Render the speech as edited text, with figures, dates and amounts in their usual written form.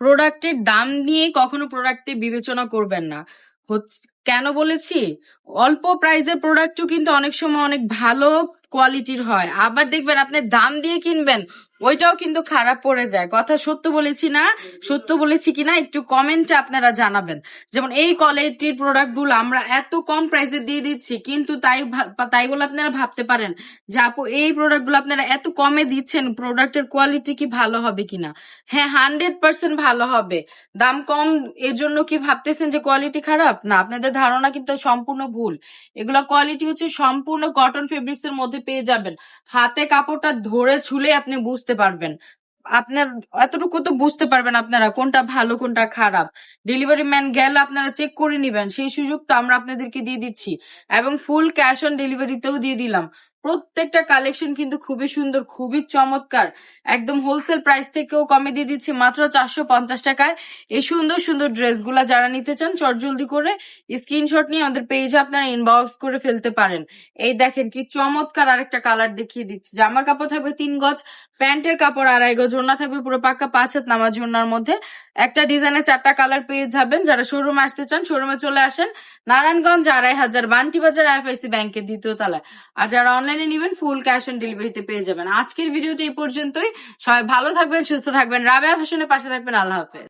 প্রোডাক্টের দাম নিয়ে কখনো প্রোডাক্টে বিবেচনা করবেন না। কেন বলেছি? অল্প প্রাইসের প্রোডাক্টও কিন্তু অনেক সময় অনেক ভালো কোয়ালিটির হয়, আবার দেখবেন আপনি দাম দিয়ে কিনবেন ওইটাও কিন্তু খারাপ পড়ে যায়। কথা সত্য বলেছি না? সত্য বলেছি কিনা একটু কমেন্টে আপনারা জানাবেন। যেমন এই কোয়ালিটির প্রোডাক্টগুলো আমরা এত কম প্রাইসে দিয়ে দিচ্ছি, কিন্তু তাই বলে আপনারা ভাবতে পারেন যে আপু এই প্রোডাক্টগুলো আপনারা এত কমে দিচ্ছেন, প্রোডাক্টের কোয়ালিটি কি ভালো হবে কিনা? হ্যাঁ, 100% ভালো হবে। দাম কম এর জন্য কি ভাবতেছেন যে কোয়ালিটি খারাপ? না, আপনাদের ধারণা কিন্তু সম্পূর্ণ ভুল। এগুলা কোয়ালিটি হচ্ছে সম্পূর্ণ কটন ফেব্রিক্স এর মধ্যে পেয়ে যাবেন। হাতে কাপড়টা ধরে ছুলে আপনি বুঝতে পারবেন। আপনার এতটুকু তো বুঝতে পারবেন আপনারা কোনটা ভালো কোনটা খারাপ। ডেলিভারি ম্যান গেলে আপনারা চেক করে নিবেন, সেই সুযোগ তো আমরা আপনাদেরকে দিয়ে দিচ্ছি। এবং ফুল ক্যাশ অন ডেলিভারিতেও দিয়ে দিলাম। প্রত্যেকটা কালেকশন কিন্তু খুবই সুন্দর, খুবই চমৎকার। একদম হোলসেল প্রাইস থেকেও কমে দিয়ে দিচ্ছি মাত্র 450 টাকায়। এই সুন্দর সুন্দর ড্রেসগুলা যারা নিতে চান চটজলদি করে স্ক্রিনশট নিয়ে আমাদের পেজে আপনারা ইনবক্স করে ফেলতে পারেন। এই দেখেন কি চমৎকার আরেকটা কালার দেখিয়ে দিচ্ছি। জামার কাপড় থাকবে 3 গজ, প্যান্টের কাপড় 2.5 গজ, ওড়না থাকবে পুরো পাক্কা 5 হাত নামাজ ওড়নার মধ্যে। একটা ডিজাইনে 4টা কালার পেয়ে যাবেন। যারা শোরুমে আসতে চান শোরুমে চলে আসেন, নারায়ণগঞ্জ 2,500 বান্টি বাজার আইএফআইসি ব্যাংকের 2য় তলায়। আর যারা অনলাইনে নিবেন ফুল ক্যাশ অন ডেলিভারিতে পেয়ে যাবেন। আজকের ভিডিওটা এই পর্যন্তই। সবাই ভালো থাকবেন, সুস্থ থাকবেন, রাবেয়া ফ্যাশনের পাশে থাকবেন। আল্লাহ হাফেজ।